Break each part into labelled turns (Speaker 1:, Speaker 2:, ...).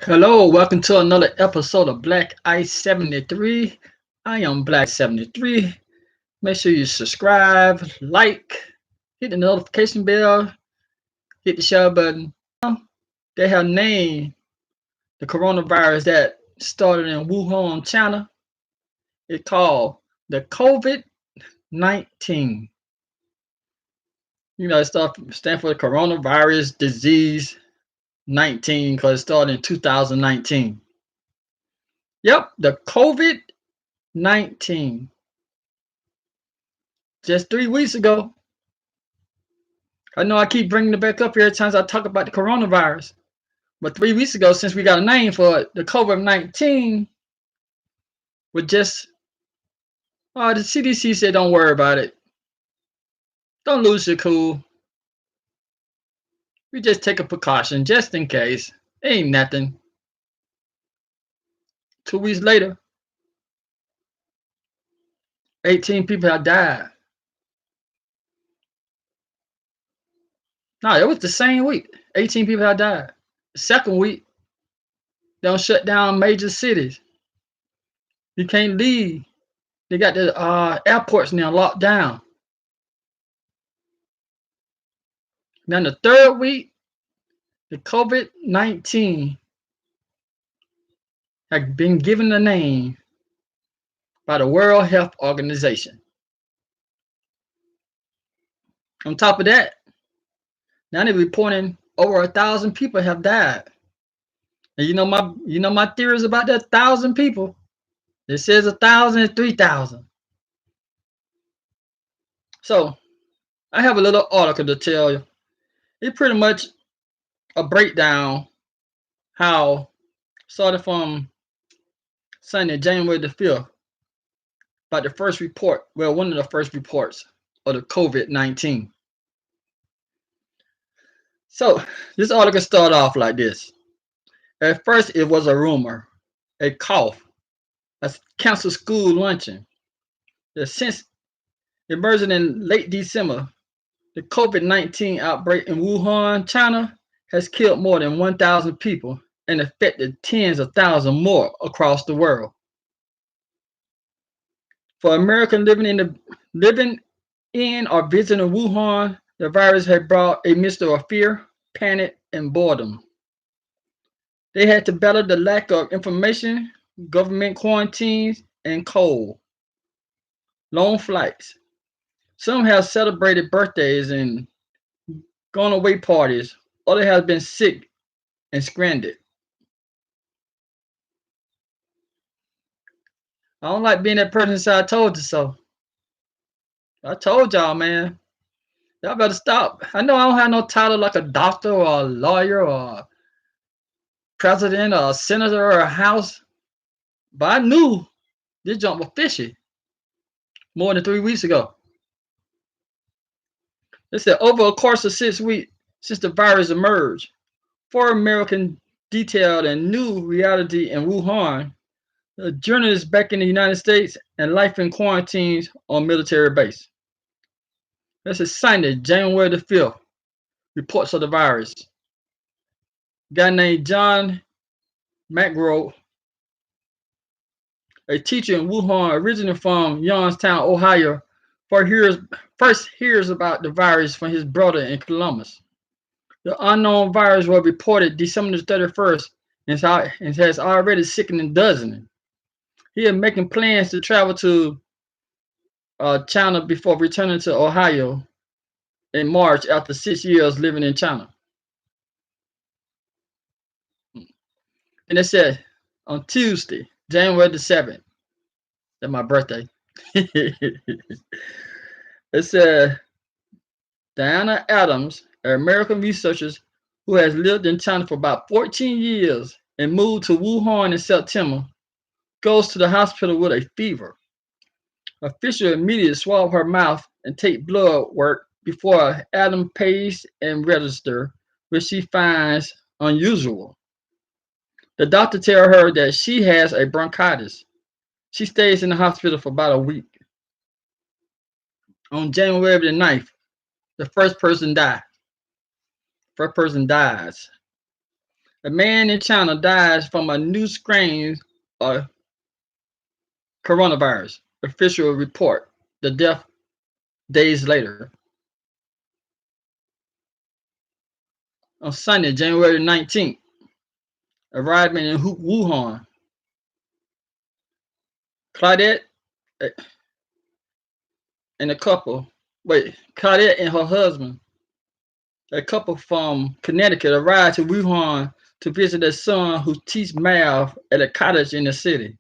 Speaker 1: Hello, welcome to another episode of Black Ice 73. I am Black 73. Make sure you subscribe, like, hit the notification bell, hit the share button. They have named the coronavirus that started in Wuhan, China. It's called the COVID-19. It stands for the coronavirus disease 19 because it started in 2019. Yep, the COVID-19. Just 3 weeks ago, I know I keep bringing it back up every time I talk about the coronavirus. But 3 weeks ago, since we got a name for it, the COVID-19 was just, the CDC said don't worry about it. Don't lose your cool. We just take a precaution just in case. Ain't nothing. 2 weeks later, 18 people have died. No, it was the same week. 18 people have died. The second week, they don't shut down major cities. You can't leave. They got the airports now locked down. Now the third week, the COVID-19 has been given a name by the World Health Organization. On top of that, now they're reporting over 1,000 people have died. And you know my theories about that 1,000 people. It says 1,000 and 3,000. So I have a little article to tell you. It's pretty much a breakdown how started from Sunday, January the 5th, about the first report, well, one of the first reports of the COVID-19. So this article started off like this. At first, it was a rumor, a cough, a canceled school luncheon. Since emerging in late December, the COVID-19 outbreak in Wuhan, China, has killed more than 1,000 people and affected tens of thousands more across the world. For Americans living in or visiting Wuhan, the virus had brought a mixture of fear, panic, and boredom. They had to battle the lack of information, government quarantines, and cold, long flights. Some have celebrated birthdays and gone away parties. Others have been sick and stranded. I don't like being that person that said I told you so. I told y'all, man. Y'all better stop. I know I don't have no title like a doctor or a lawyer or a president or a senator or a house, but I knew this jump was fishy more than 3 weeks ago. They said over a course of 6 weeks since the virus emerged, 4 Americans detailed a new reality in Wuhan, the journalists back in the United States, and life in quarantines on military base. This is Sunday, January the 5th. Reports of the virus. A guy named John McGraw, a teacher in Wuhan, originally from Youngstown, Ohio, first hears about the virus from his brother in Columbus. The unknown virus was reported December 31st and has already sickened dozens. He is making plans to travel to China before returning to Ohio in March after 6 years living in China. And they said on Tuesday, January the 7th, that's my birthday. It said Diana Adams, an American researcher who has lived in China for about 14 years and moved to Wuhan in September, goes to the hospital with a fever. Officials immediately swab her mouth and take blood work before Adam pays and register, which she finds unusual. The doctor tells her that she has a bronchitis. She stays in the hospital for about a week. On January the 9th, the first person dies. First person dies. A man in China dies from a new strain of coronavirus. Official report. The death days later. On Sunday, January 19th, arriving in Wuhan, Claudette and a couple, Claudette and her husband, a couple from Connecticut, arrived to Wuhan to visit their son who teaches math at a college in the city.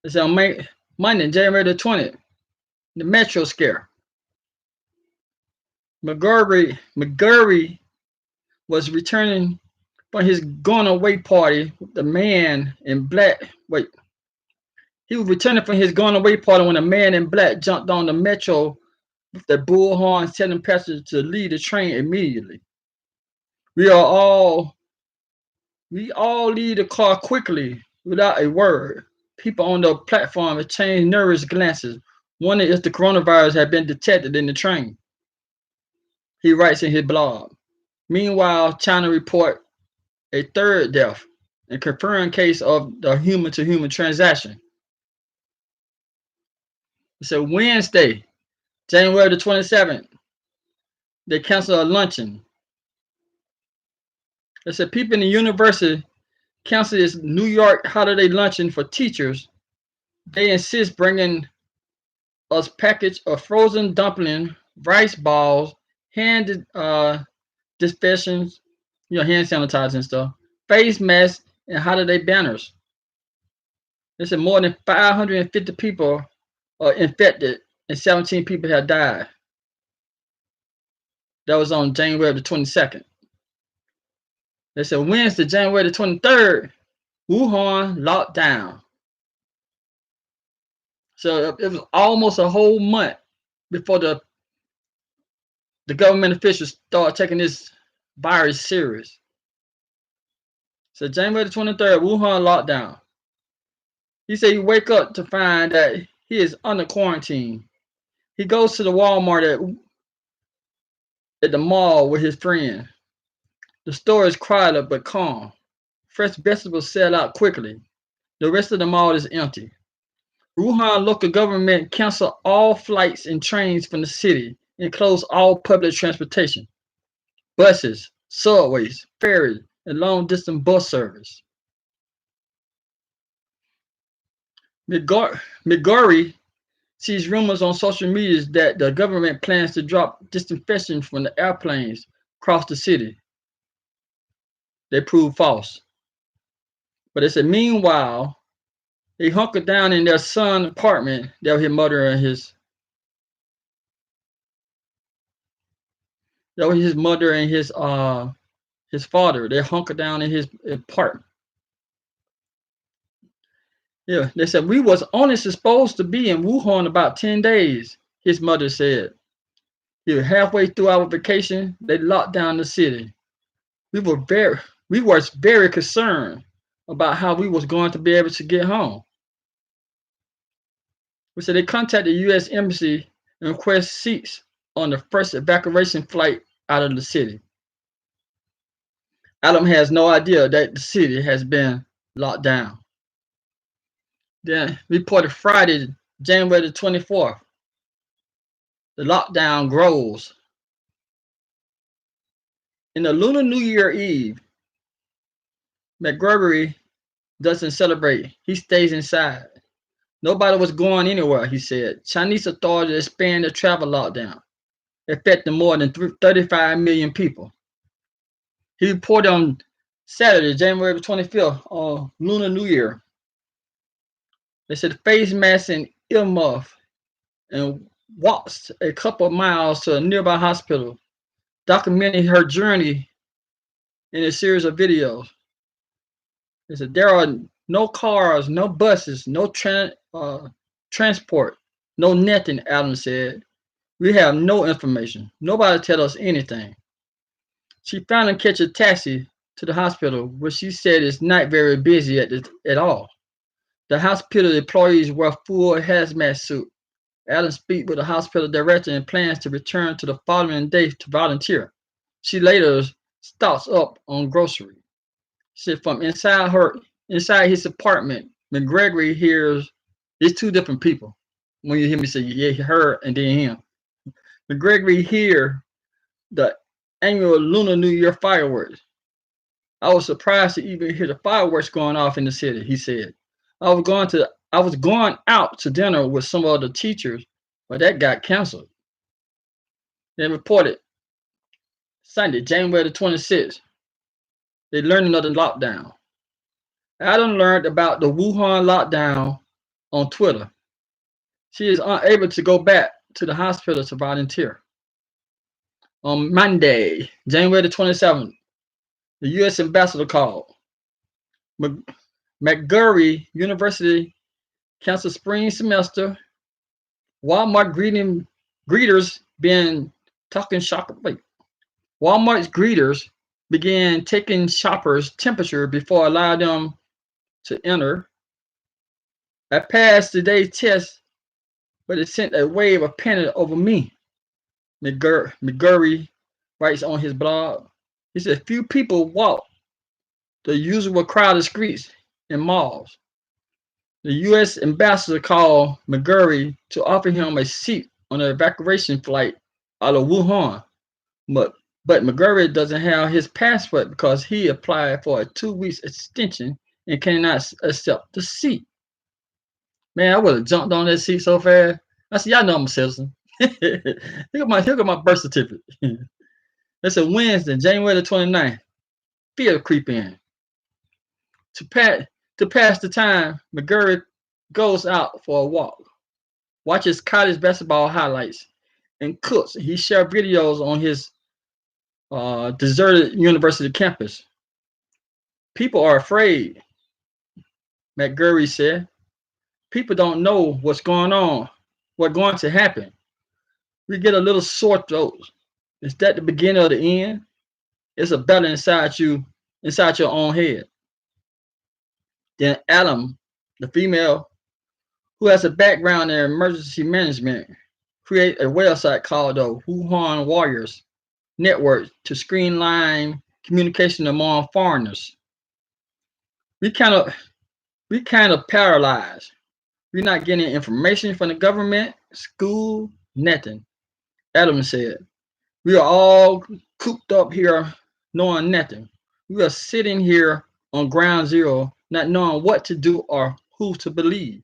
Speaker 1: It's on Monday, January the 20th, the metro scare. McGurry was returning from his going away party with the man in black. He was returning from his going away party when a man in black jumped on the metro with the bullhorn telling passengers to leave the train immediately. We all leave the car quickly without a word. People on the platform exchanged nervous glances, wondering if the coronavirus had been detected in the train. He writes in his blog. Meanwhile, China report a third death and confirmed case of the human-to-human transaction. It's a Wednesday, January the 27th. They canceled a luncheon. They said people in the university canceled this New York holiday luncheon for teachers. They insist bringing us package of frozen dumpling, rice balls, hand disinfectants, hand sanitizer and stuff, face masks, and holiday banners. They said more than 550 people are infected and 17 people have died. That was on January the 22nd. They said Wednesday, January the 23rd, Wuhan locked down. So it was almost a whole month before the government officials started taking this virus serious. So January the 23rd, Wuhan locked down. He said he wake up to find that he is under quarantine. He goes to the Walmart at the mall with his friend. The store is crowded but calm. Fresh vegetables sell out quickly. The rest of the mall is empty. Wuhan local government canceled all flights and trains from the city and closed all public transportation, buses, subways, ferries, and long-distance bus service. McGurry sees rumors on social media that the government plans to drop disinfection from the airplanes across the city. They proved false. But they said, meanwhile, they hunkered down in their son's apartment. That was his mother and his father. They hunkered down in his apartment. Yeah, they said we was only supposed to be in Wuhan about 10 days, his mother said. Halfway through our vacation, they locked down the city. We were very concerned about how we was going to be able to get home. We said they contacted the U.S. Embassy and requested seats on the first evacuation flight out of the city. Adam has no idea that the city has been locked down. Then reported Friday, January the 24th. The lockdown grows. In the Lunar New Year Eve, McGurry doesn't celebrate. He stays inside. Nobody was going anywhere, he said. Chinese authorities expanded the travel lockdown, affecting more than 35 million people. He reported on Saturday, January 25th, on Lunar New Year. They said face mask and earmuff and walked a couple of miles to a nearby hospital, documenting her journey in a series of videos. They said there are no cars, no buses, no transport, no nothing, Adam said. We have no information. Nobody tell us anything. She finally catch a taxi to the hospital, where she said it's not very busy at all. The hospital employees wear full hazmat suit. Adam speaks with the hospital director and plans to return to the following day to volunteer. She later stocks up on grocery. Said from inside his apartment, McGregory hears it's two different people. When you hear me say yeah, her and then him. McGregory hear the annual Lunar New Year fireworks. I was surprised to even hear the fireworks going off in the city, he said. I was going out to dinner with some of the teachers, but that got canceled. They reported Sunday, January the 26th, they learned another lockdown. Adam learned about the Wuhan lockdown on Twitter. She is unable to go back to the hospital to volunteer. On Monday, January the 27th, the U.S. ambassador called. McGurry University canceled spring semester. Walmart greeters began talking shop. Wait, Walmart's greeters began taking shoppers' temperature before allowing them to enter. I passed today's test, but it sent a wave of panic over me. McGurry writes on his blog. He said few people walk the usual crowded streets and malls. The U.S. ambassador called McGurry to offer him a seat on an evacuation flight out of Wuhan, but McGurry doesn't have his passport because he applied for a 2 week extension and cannot accept the seat. Man, I would have jumped on that seat so fast. I said, y'all know I'm a citizen. Look at my birth certificate. It's a Wednesday, January the 29th. Fear creep in. To pass the time, McGurry goes out for a walk, watches college basketball highlights, and cooks. He shared videos on his deserted university campus. People are afraid, McGurry said. People don't know what's going on, what's going to happen. We get a little sore throat. Is that the beginning of the end? It's a battle inside your own head. Then Adam, the female, who has a background in emergency management, create a website called the Wuhan Warriors Network to streamline communication among foreigners. We kind of paralyzed. We're not getting information from the government, school, nothing. Adam said, we are all cooped up here knowing nothing. We are sitting here on ground zero, not knowing what to do or who to believe.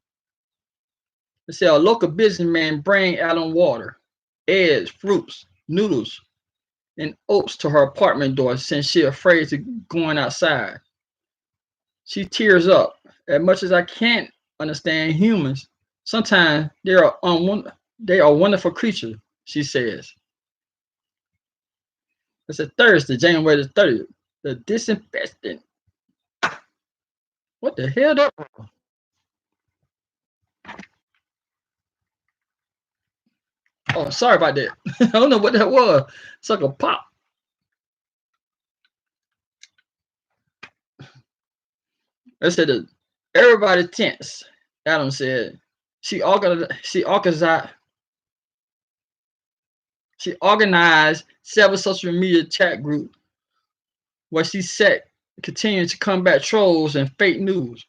Speaker 1: They said a local businessman bring Adam water, eggs, fruits, noodles, and oats to her apartment door since she's afraid to going outside. She tears up. As much as I can't understand humans, sometimes they are wonderful creatures, she says. It's a Thursday, January the 30th. The disinfectant. What the hell that was? Oh, sorry about that. I don't know what that was. It's like a pop. I said that everybody tense. Adam said she organized several social media chat groups where she said continuing to combat trolls and fake news.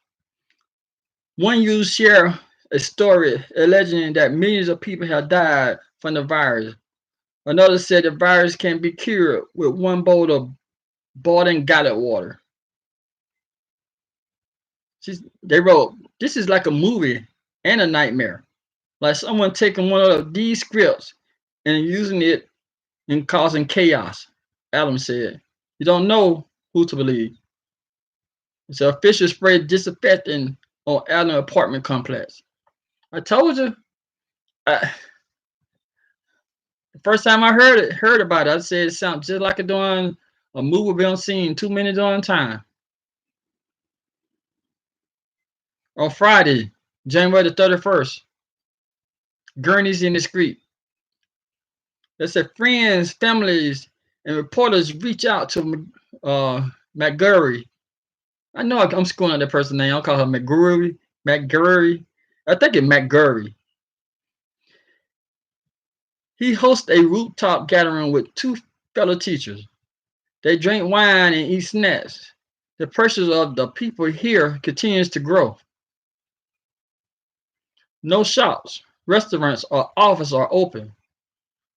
Speaker 1: One user shared a story alleging that millions of people have died from the virus. Another said the virus can be cured with one bowl of boiling gallon water. They wrote, this is like a movie and a nightmare. Like someone taking one of these scripts and using it and causing chaos, Adam said. You don't know who to believe. It's an official spray disinfectant on Allen apartment complex. I told you. The first time I heard about it, I said it sounds just like doing a movie we don't seen 2 minutes on time. On Friday, January the 31st, gurneys in the street. They said friends, families, and reporters reach out to McGurry. I know I'm screwing up that person's name. I'll call her McGurry. McGurry. I think it's McGurry. He hosts a rooftop gathering with two fellow teachers. They drink wine and eat snacks. The pressure of the people here continues to grow. No shops, restaurants, or offices are open.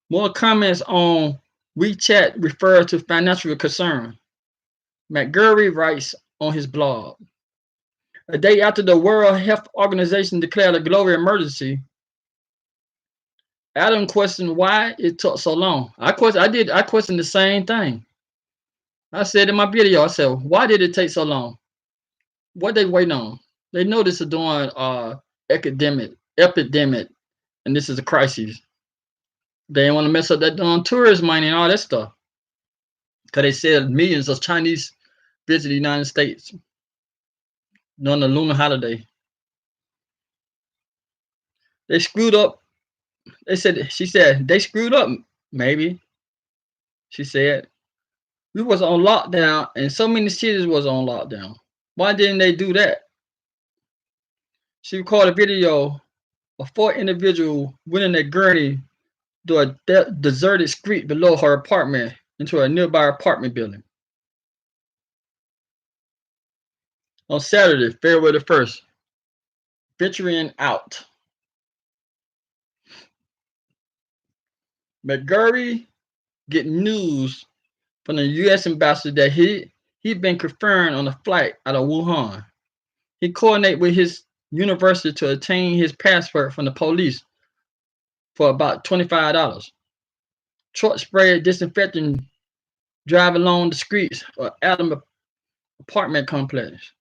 Speaker 1: More comments on WeChat refer to financial concern. McGurry writes on his blog. A day after the World Health Organization declared a global emergency, Adam questioned why it took so long. I questioned the same thing. I said in my video, I said, why did it take so long? What they waiting on? They know this is doing epidemic, and this is a crisis. They didn't want to mess up that tourist money and all that stuff. Because they said millions of Chinese visit the United States during the lunar holiday. They screwed up. She said, they screwed up, maybe. She said, we was on lockdown and so many cities was on lockdown. Why didn't they do that? She recorded a video of 4 individuals winning a gurney through a deserted street below her apartment into a nearby apartment building. On Saturday, February the 1st, venturing out. McGurry get news from the U.S. ambassador that he'd been confirmed on a flight out of Wuhan. He coordinated with his university to obtain his passport from the police for about $25. Truck spray disinfectant drive along the streets of Adam apartment complex.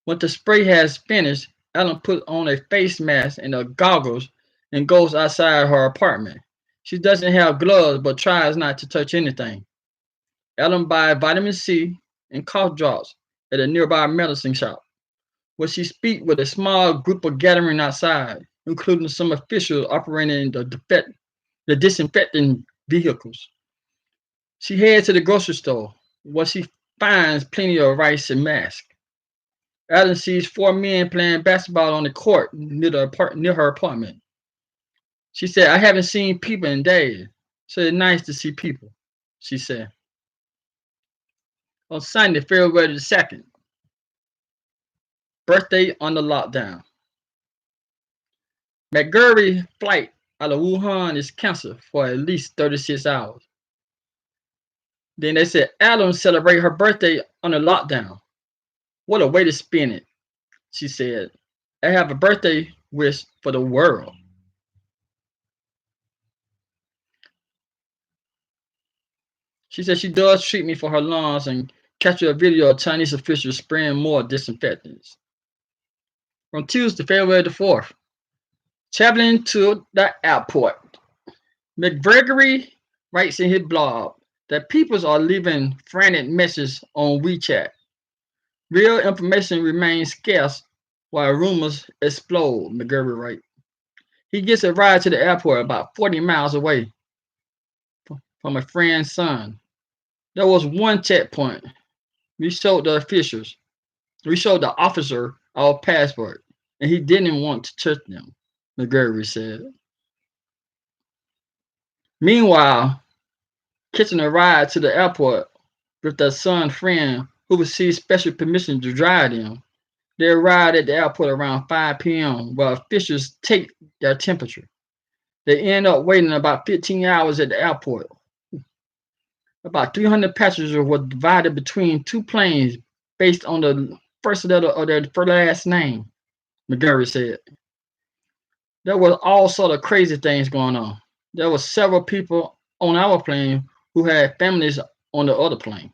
Speaker 1: When the spray has finished, Adam puts on a face mask and goggles and goes outside her apartment. She doesn't have gloves but tries not to touch anything. Adam buys vitamin C and cough drops at a nearby medicine shop, where she speaks with a small group of gathering outside, including some officials operating the disinfecting vehicles. She heads to the grocery store, where she finds plenty of rice and masks. Adam sees 4 men playing basketball on the court near her apartment. She said, I haven't seen people in days, so it's nice to see people, she said. On Sunday, February the 2nd, birthday on the lockdown. McGurry's flight out of Wuhan is canceled for at least 36 hours. Then they said Adam celebrate her birthday on the lockdown. What a way to spin it, she said. I have a birthday wish for the world. She said she does treat me for her lungs and captured a video of Chinese officials spraying more disinfectants. On Tuesday, February the 4th, traveling to the airport, McGregory writes in his blog that people are leaving frantic messages on WeChat. Real information remains scarce while rumors explode, McGurry writes. He gets a ride to the airport about 40 miles away from a friend's son. There was one checkpoint. We showed the officer our passport, and he didn't want to touch them, McGurry said. Meanwhile, catching a ride to the airport with their son's friend who received special permission to drive them, they arrived at the airport around 5 p.m. while officials take their temperature. They end up waiting about 15 hours at the airport. About 300 passengers were divided between 2 planes based on the first letter of their last name, McGurry said. There were all sort of crazy things going on. There were several people on our plane who had families on the other plane.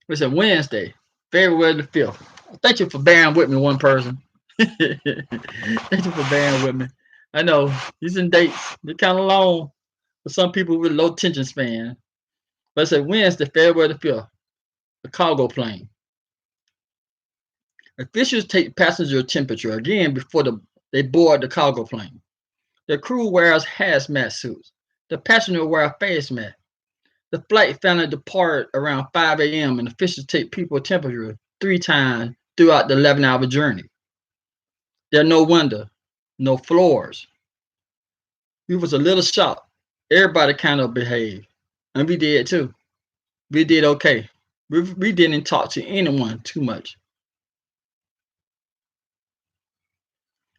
Speaker 1: It's a Wednesday, February the 5th. Thank you for bearing with me, one person. Thank you for bearing with me. I know these in dates, they're kind of long for some people with low attention span. But it's a Wednesday, February the 5th, a cargo plane. Officials take passenger temperature again before they board the cargo plane. The crew wears hazmat suits. The passenger wears a face mask. The flight finally departed around 5 a.m. and officials take people's temperature 3 times throughout the 11-hour journey. There are no windows, no floors. We was a little shocked. Everybody kind of behaved. and we did too. We did okay. We didn't talk to anyone too much.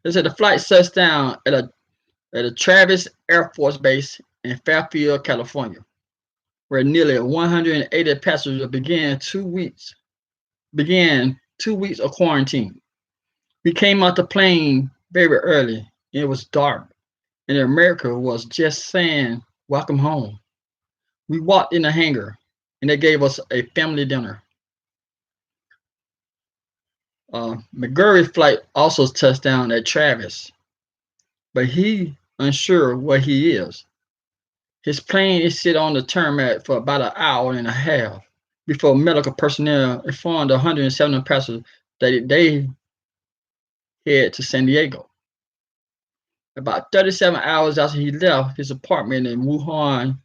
Speaker 1: They said the flight shuts down at a Travis Air Force Base in Fairfield, California, where nearly 180 passengers began 2 weeks of quarantine. We came out the plane very early, and it was dark, and America was just saying, "Welcome home." We walked in the hangar, and they gave us a family dinner. McGurry's flight also touched down at Travis, but he unsure where he is. His plane is sit on the tarmac for about an hour and a half before medical personnel informed the 170 passengers that they head to San Diego. About 37 hours after he left his apartment in Wuhan,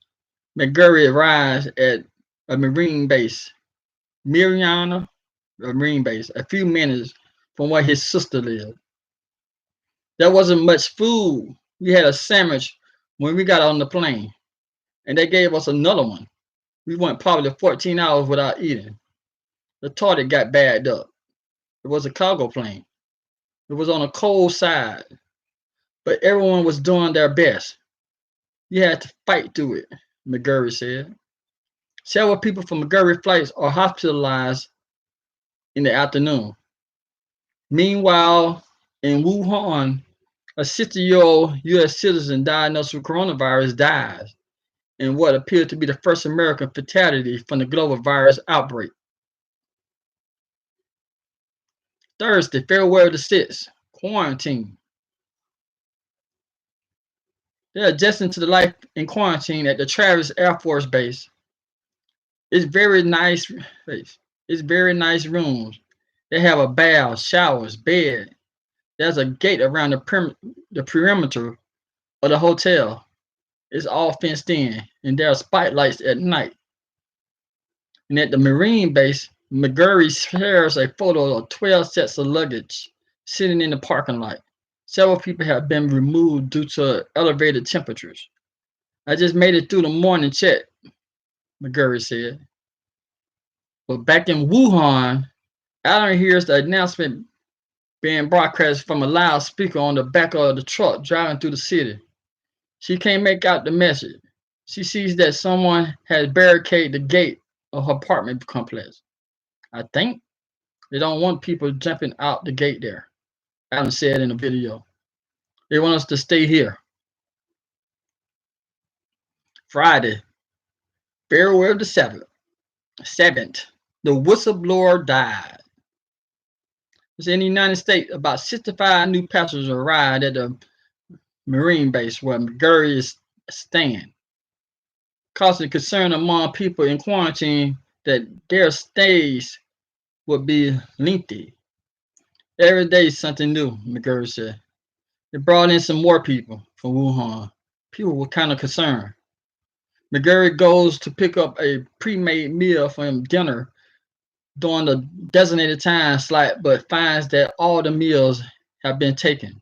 Speaker 1: McGurry arrives at a Marine base, Mariana Marine base, a few minutes from where his sister lived. There wasn't much food. We had a sandwich when we got on the plane, and they gave us another one. We went probably 14 hours without eating. The toilet got bagged up. It was a cargo plane. It was on a cold side, but everyone was doing their best. You had to fight through it, McGurry said. Several people from McGurry flights are hospitalized in the afternoon. Meanwhile, in Wuhan, a 60-year-old U.S. citizen diagnosed with coronavirus died in what appeared to be the first American fatality from the global virus outbreak. Thursday, February the 6th, quarantine. They're adjusting to the life in quarantine at the Travis Air Force Base. It's very nice. It's very nice rooms. They have a bath, showers, bed. There's a gate around the perimeter of the hotel. It's all fenced in, and there are spotlights at night. And at the Marine base, McGurry shares a photo of 12 sets of luggage sitting in the parking lot. Several people have been removed due to elevated temperatures. I just made it through the morning check, McGurry said. But back in Wuhan, Alan hears the announcement being broadcast from a loudspeaker on the back of the truck driving through the city. She can't make out the message. She sees that someone has barricaded the gate of her apartment complex. I think they don't want people jumping out the gate there, Alan said in a video. They want us to stay here. Friday, February the 7th, the whistleblower died. In the United States, about 65 new passengers arrived at the Marine base where McGurry is staying, causing concern among people in quarantine that their stays would be lengthy. Every day something new, McGurry said. They brought in some more people from Wuhan. People were kind of concerned. McGurry goes to pick up a pre-made meal for him dinner during the designated time slot, but finds that all the meals have been taken.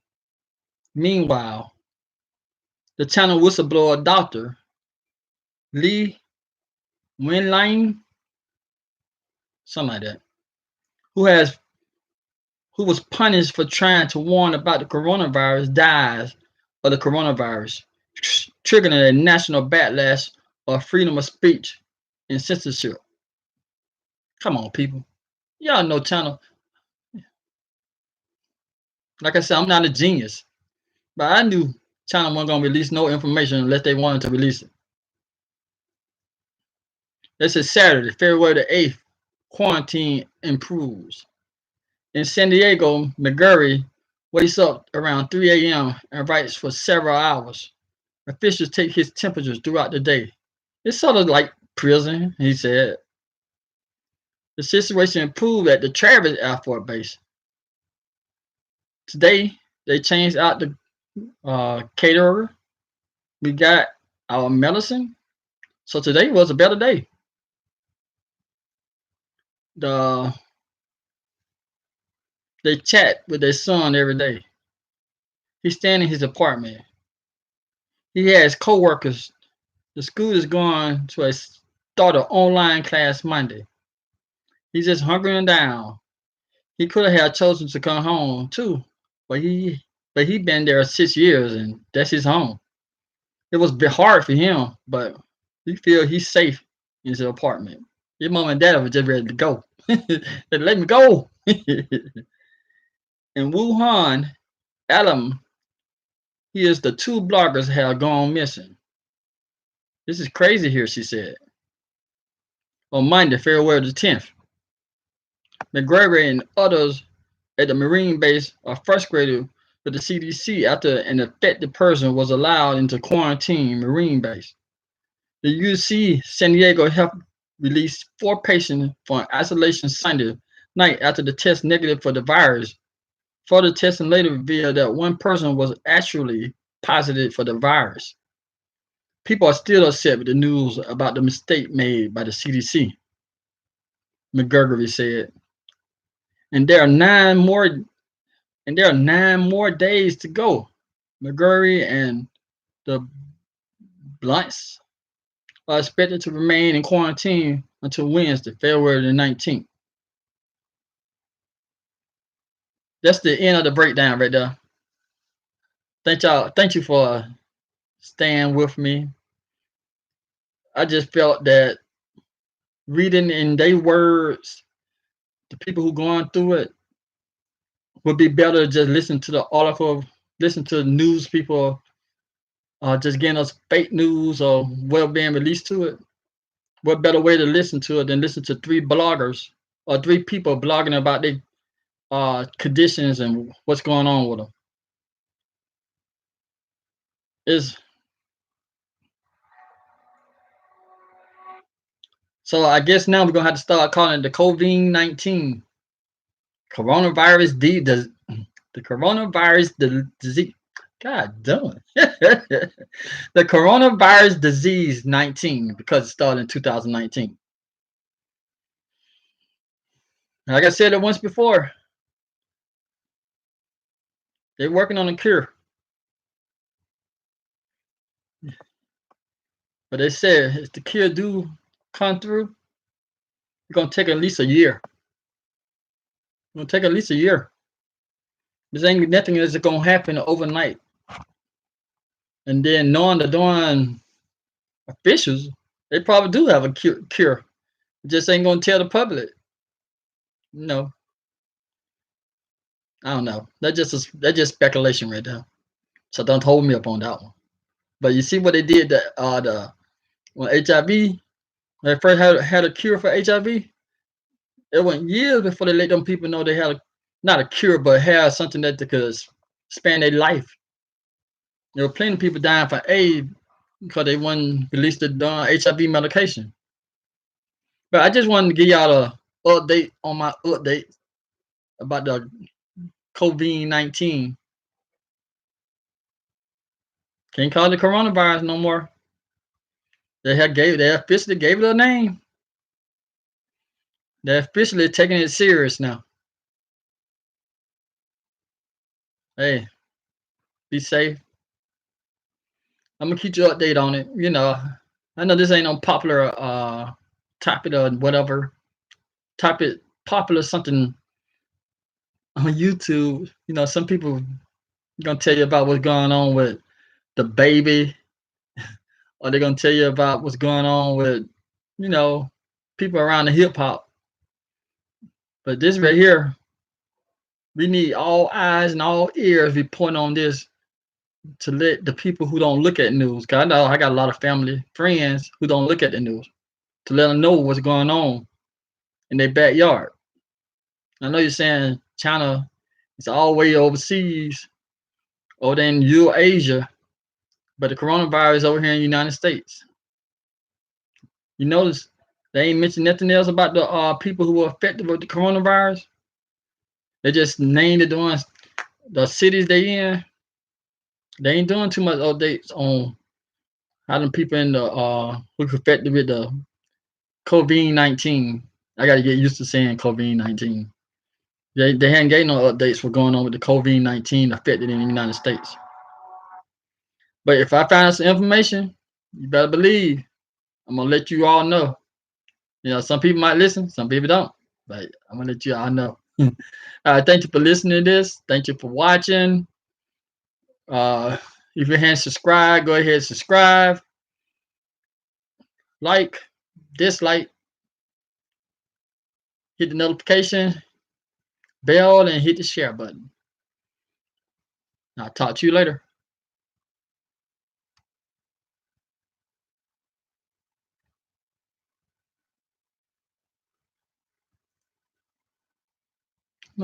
Speaker 1: Meanwhile, the China whistleblower Dr. Li Wenliang, something like that, who was punished for trying to warn about the coronavirus, dies of the coronavirus, triggering a national backlash of freedom of speech and censorship. Come on, people. Y'all know China. Like I said, I'm not a genius, but I knew China wasn't going to release no information unless they wanted to release it. This is Saturday, February the 8th. Quarantine improves. In San Diego, McGurry wakes up around 3 a.m. and writes for several hours. Officials take his temperatures throughout the day. It's sort of like prison, he said. The situation improved at the Travis Air Force Base. Today, they changed out the caterer. We got our medicine. So today was a better day. They chat with their son every day. He's staying in his apartment. He has co-workers The school is going to start an online class Monday. He's just hunkering down. He could have had chosen to come home too, but he been there 6 years and that's his home. It was a bit hard for him, but he feel he's safe in his apartment. His mom and dad were just ready to go. They let me go. In Wuhan, Adam, he is the two bloggers have gone missing. This is crazy here, she said. On Monday, February the 10th, McGregor and others at the Marine base are frustrated with the CDC after an affected person was allowed into quarantine Marine base. The UC San Diego Health released 4 patients from isolation Sunday night after the test negative for the virus. Further testing later revealed that one person was actually positive for the virus. People are still upset with the news about the mistake made by the CDC, McGregor said. And there are 9 more days to go. McGurry and the Blunts are expected to remain in quarantine until Wednesday, February the 19th. That's the end of the breakdown right there. Thank y'all. Thank you for staying with me. I just felt that reading in their words, the people who going through it, would be better to just listen to the article, listen to the news people just getting us fake news or what being released to it. What better way to listen to it than listen to 3 bloggers or 3 people blogging about their conditions and what's going on with them? Is so I guess now we're gonna have to start calling it the COVID-19 coronavirus the coronavirus disease. God damn it. The coronavirus disease 19 because it started in 2019. Like I said it once before, they're working on a cure. But they said if the cure do come through, it's gonna take at least a year. It's gonna take at least a year. This ain't nothing that's gonna happen overnight. And then knowing the darn officials, they probably do have a cure. Just ain't gonna tell the public. No, I don't know. That's just speculation right there. So don't hold me up on that one. But you see what they did the when HIV when they first had a cure for HIV, it went years before they let them people know they had not a cure but had something that they could span their life. There were plenty of people dying from AIDS because they wouldn't release the HIV medication. But I just wanted to give y'all a update on my update about the COVID-19. Can't call it coronavirus no more. They officially gave it a name. They're officially taking it serious now. Hey, be safe. I'm gonna keep you updated on it. I know this ain't no popular topic or whatever. Topic popular something on YouTube. Some people gonna tell you about what's going on with the baby, or they're gonna tell you about what's going on with, you know, people around the hip hop. But this right here, we need all eyes and all ears be pointing on this to let the people who don't look at news. Cause I know I got a lot of family, friends who don't look at the news to let them know what's going on in their backyard. I know you're saying China is all the way overseas or then Eurasia, but the coronavirus is over here in the United States. You notice they ain't mentioned nothing else about the people who were affected with the coronavirus. They just named it doing the cities they in. They ain't doing too much updates on how them people in the who affected with the COVID-19. I got to get used to saying COVID-19. They hadn't gave no updates for going on with the COVID-19 affected in the United States. But if I find some information, You better believe. I'm gonna let you all know. You know, some people might listen, some people don't, but I'm gonna let you all know. Thank you for listening to this. Thank you for watching. If you haven't subscribed, go ahead and subscribe, like, dislike, hit the notification bell, and hit the share button. I'll talk to you later.